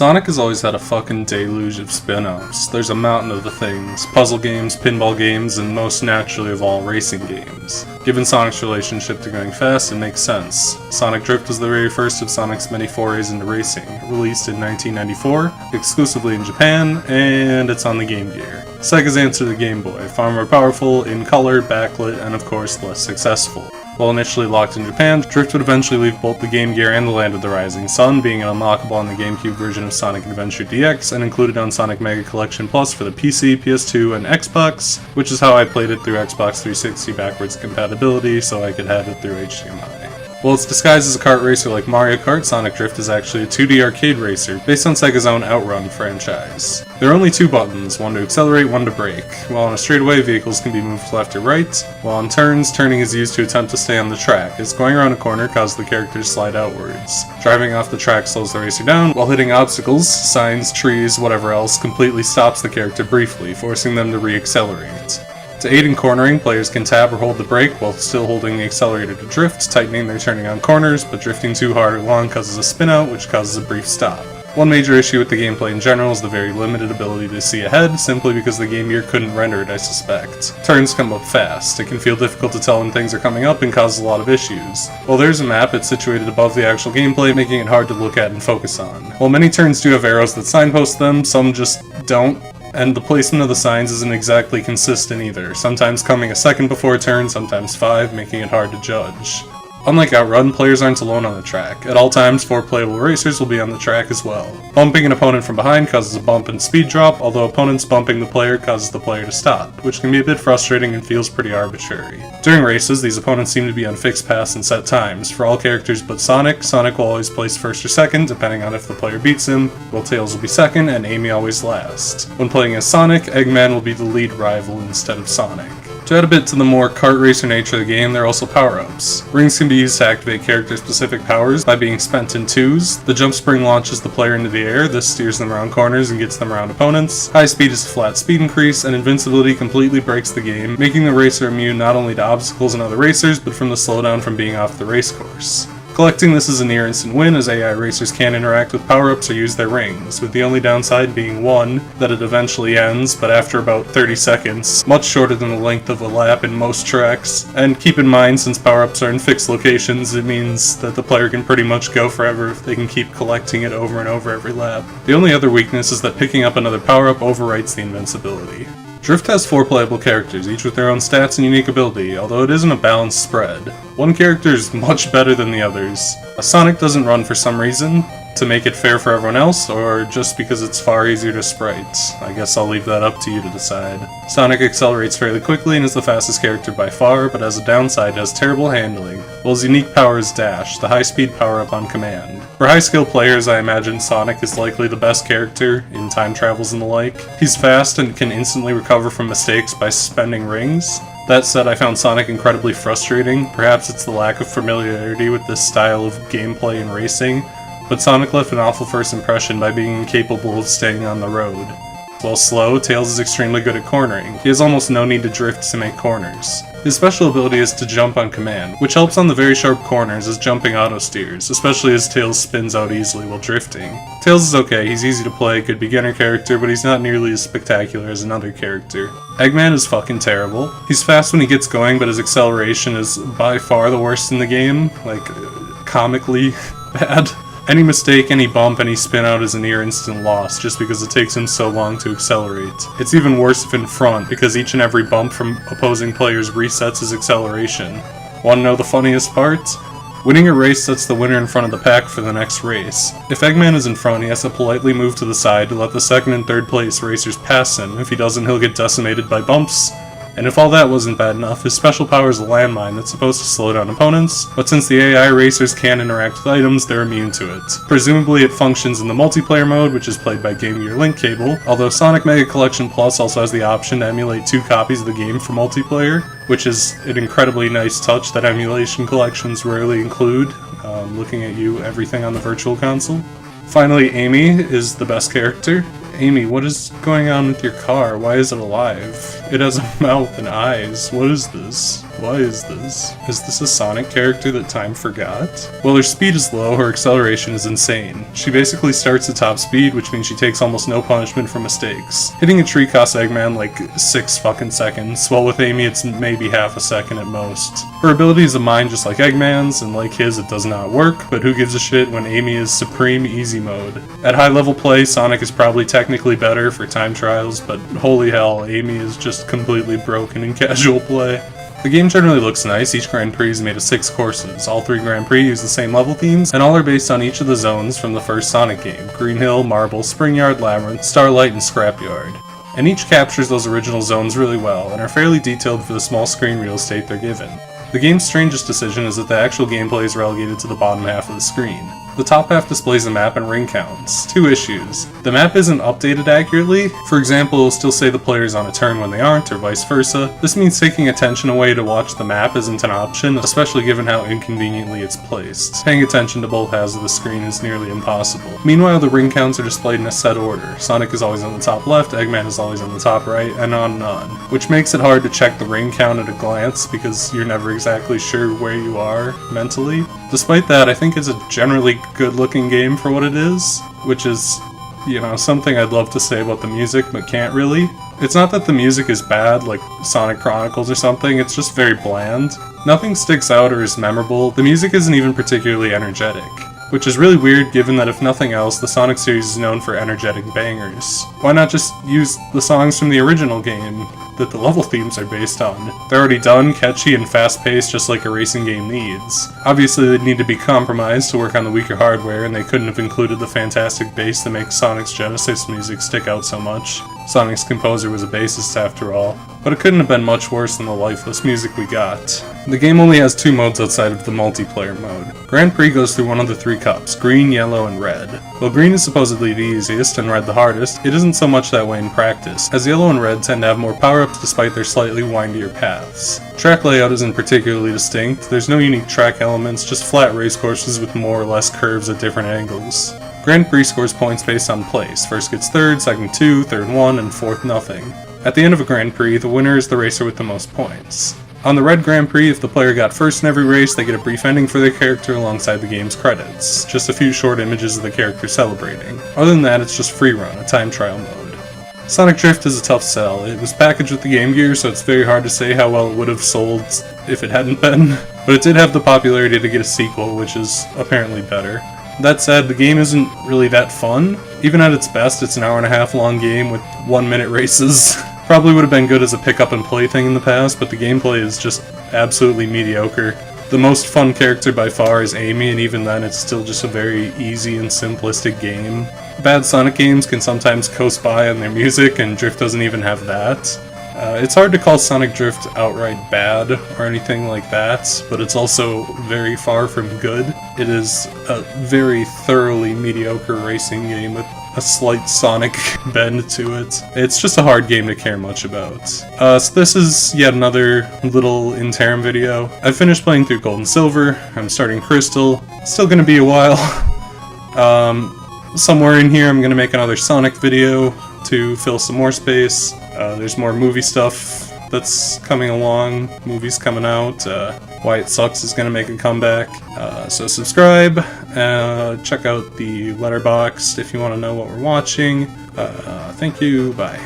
Sonic has always had a fucking deluge of spin-offs. There's a mountain of the things: puzzle games, pinball games, and most naturally of all, racing games. Given Sonic's relationship to going fast, it makes sense. Sonic Drift was the very first of Sonic's many forays into racing, released in 1994, exclusively in Japan, and it's on the Game Gear. Sega's answer to the Game Boy, far more powerful, in color, backlit, and of course less successful. While initially locked in Japan, Drift would eventually leave both the Game Gear and the Land of the Rising Sun, being unlockable on the GameCube version of Sonic Adventure DX, and included on Sonic Mega Collection Plus for the PC, PS2, and Xbox, which is how I played it through Xbox 360 backwards compatibility, so I could have it through HDMI. While it's disguised as a kart racer like Mario Kart, Sonic Drift is actually a 2D arcade racer, based on Sega's own Outrun franchise. There are only two buttons, one to accelerate, one to brake. While on a straightaway, vehicles can be moved left or right, while on turns, turning is used to attempt to stay on the track, as going around a corner causes the character to slide outwards. Driving off the track slows the racer down, while hitting obstacles, signs, trees, whatever else, completely stops the character briefly, forcing them to re-accelerate. To aid in cornering, players can tap or hold the brake while still holding the accelerator to drift, tightening their turning on corners, but drifting too hard or long causes a spin out, which causes a brief stop. One major issue with the gameplay in general is the very limited ability to see ahead, simply because the Game Gear couldn't render it, I suspect. Turns come up fast. It can feel difficult to tell when things are coming up and causes a lot of issues. While there's a map, it's situated above the actual gameplay, making it hard to look at and focus on. While many turns do have arrows that signpost them, some just don't. And the placement of the signs isn't exactly consistent either, sometimes coming a second before a turn, sometimes 5, making it hard to judge. Unlike Outrun, players aren't alone on the track. At all times, 4 playable racers will be on the track as well. Bumping an opponent from behind causes a bump and speed drop, although opponents bumping the player causes the player to stop, which can be a bit frustrating and feels pretty arbitrary. During races, these opponents seem to be on fixed paths and set times. For all characters but Sonic, Sonic will always place first or second, depending on if the player beats him, while Tails will be second, and Amy always last. When playing as Sonic, Eggman will be the lead rival instead of Sonic. To add a bit to the more kart racer nature of the game, there are also power-ups. Rings can be used to activate character-specific powers by being spent in 2s. The jump spring launches the player into the air, this steers them around corners and gets them around opponents. High speed is a flat speed increase, and invincibility completely breaks the game, making the racer immune not only to obstacles and other racers, but from the slowdown from being off the race course. Collecting this is a near instant win, as AI racers can interact with power-ups or use their rings, with the only downside being one, that it eventually ends, but after about 30 seconds, much shorter than the length of a lap in most tracks. And keep in mind, since power-ups are in fixed locations, it means that the player can pretty much go forever if they can keep collecting it over and over every lap. The only other weakness is that picking up another power-up overwrites the invincibility. Drift has 4 playable characters, each with their own stats and unique ability, although it isn't a balanced spread. One character is much better than the others. Sonic doesn't run for some reason, to make it fair for everyone else, or just because it's far easier to sprite. I guess I'll leave that up to you to decide. Sonic accelerates fairly quickly and is the fastest character by far, but as a downside has terrible handling, while his unique power is Dash, the high-speed power-up on command. For high-skill players, I imagine Sonic is likely the best character in time travels and the like. He's fast and can instantly recover from mistakes by suspending rings. That said, I found Sonic incredibly frustrating. Perhaps it's the lack of familiarity with this style of gameplay and racing, but Sonic left an awful first impression by being incapable of staying on the road. While slow, Tails is extremely good at cornering. He has almost no need to drift to make corners. His special ability is to jump on command, which helps on the very sharp corners as jumping auto-steers, especially as Tails spins out easily while drifting. Tails is okay, he's easy to play, good beginner character, but he's not nearly as spectacular as another character. Eggman is fucking terrible. He's fast when he gets going, but his acceleration is by far the worst in the game, like, comically bad. Any mistake, any bump, any spin out is a near instant loss just because it takes him so long to accelerate. It's even worse if in front, because each and every bump from opposing players resets his acceleration. Wanna know the funniest part? Winning a race sets the winner in front of the pack for the next race. If Eggman is in front, he has to politely move to the side to let the second and third place racers pass him. If he doesn't, he'll get decimated by bumps. And if all that wasn't bad enough, his special power is a landmine that's supposed to slow down opponents, but since the AI racers can interact with items, they're immune to it. Presumably it functions in the multiplayer mode, which is played by Game Gear Link cable, although Sonic Mega Collection Plus also has the option to emulate 2 copies of the game for multiplayer, which is an incredibly nice touch that emulation collections rarely include. Looking at you, everything on the Virtual Console. Finally, Amy is the best character. Amy, what is going on with your car? Why is it alive? It has a mouth and eyes. What is this? Why is this? Is this a Sonic character that time forgot? While her speed is low, her acceleration is insane. She basically starts at top speed, which means she takes almost no punishment for mistakes. Hitting a tree costs Eggman like 6 fucking seconds, while with Amy it's maybe half a second at most. Her ability is a mine just like Eggman's, and like his it does not work, but who gives a shit when Amy is supreme easy mode. At high level play, Sonic is probably technically better for time trials, but holy hell, Amy is just completely broken in casual play. The game generally looks nice. Each Grand Prix is made of 6 courses. All 3 Grand Prix use the same level themes, and all are based on each of the zones from the first Sonic game: Green Hill, Marble, Spring Yard, Labyrinth, Starlight, and Scrapyard. And each captures those original zones really well, and are fairly detailed for the small screen real estate they're given. The game's strangest decision is that the actual gameplay is relegated to the bottom half of the screen. The top half displays the map and ring counts. 2 issues. The map isn't updated accurately. For example, it'll still say the player's on a turn when they aren't, or vice versa. This means taking attention away to watch the map isn't an option, especially given how inconveniently it's placed. Paying attention to both halves of the screen is nearly impossible. Meanwhile, the ring counts are displayed in a set order. Sonic is always on the top left, Eggman is always on the top right, and on, which makes it hard to check the ring count at a glance because you're never exactly sure where you are mentally. Despite that, I think it's a generally good-looking game for what it is, which is, you know, something I'd love to say about the music, but can't really. It's not that the music is bad, like Sonic Chronicles or something, it's just very bland. Nothing sticks out or is memorable. The music isn't even particularly energetic, which is really weird given that if nothing else, the Sonic series is known for energetic bangers. Why not just use the songs from the original game that the level themes are based on? They're already done, catchy, and fast-paced just like a racing game needs. Obviously they'd need to be compromised to work on the weaker hardware, and they couldn't have included the fantastic bass that makes Sonic's Genesis music stick out so much. Sonic's composer was a bassist after all. But it couldn't have been much worse than the lifeless music we got. The game only has 2 modes outside of the multiplayer mode. Grand Prix goes through one of the 3 cups, green, yellow, and red. While green is supposedly the easiest and red the hardest, it isn't so much that way in practice, as yellow and red tend to have more power-ups despite their slightly windier paths. Track layout isn't particularly distinct, there's no unique track elements, just flat race courses with more or less curves at different angles. Grand Prix scores points based on place. First gets 3rd, 2nd 2, 3rd 1, and 4th nothing. At the end of a Grand Prix, the winner is the racer with the most points. On the Red Grand Prix, if the player got first in every race, they get a brief ending for their character alongside the game's credits. Just a few short images of the character celebrating. Other than that, it's just free run, a time trial mode. Sonic Drift is a tough sell. It was packaged with the Game Gear, so it's very hard to say how well it would have sold if it hadn't been. But it did have the popularity to get a sequel, which is apparently better. That said, the game isn't really that fun. Even at its best, it's an hour-and-a-half long game with 1-minute races. Probably would have been good as a pick-up-and-play thing in the past, but the gameplay is just absolutely mediocre. The most fun character by far is Amy, and even then it's still just a very easy and simplistic game. Bad Sonic games can sometimes coast by on their music, and Drift doesn't even have that. It's hard to call Sonic Drift outright bad or anything like that, but it's also very far from good. It is a very thoroughly mediocre racing game with a slight Sonic bend to it. It's just a hard game to care much about. So this is yet another little interim video. I've finished playing through Gold and Silver, I'm starting Crystal, still gonna be a while. Somewhere in here I'm gonna make another Sonic video to fill some more space. There's more movie stuff that's coming along, movies coming out. Why It Sucks is gonna make a comeback. So subscribe, check out the Letterboxd if you want to know what we're watching. Thank you, bye.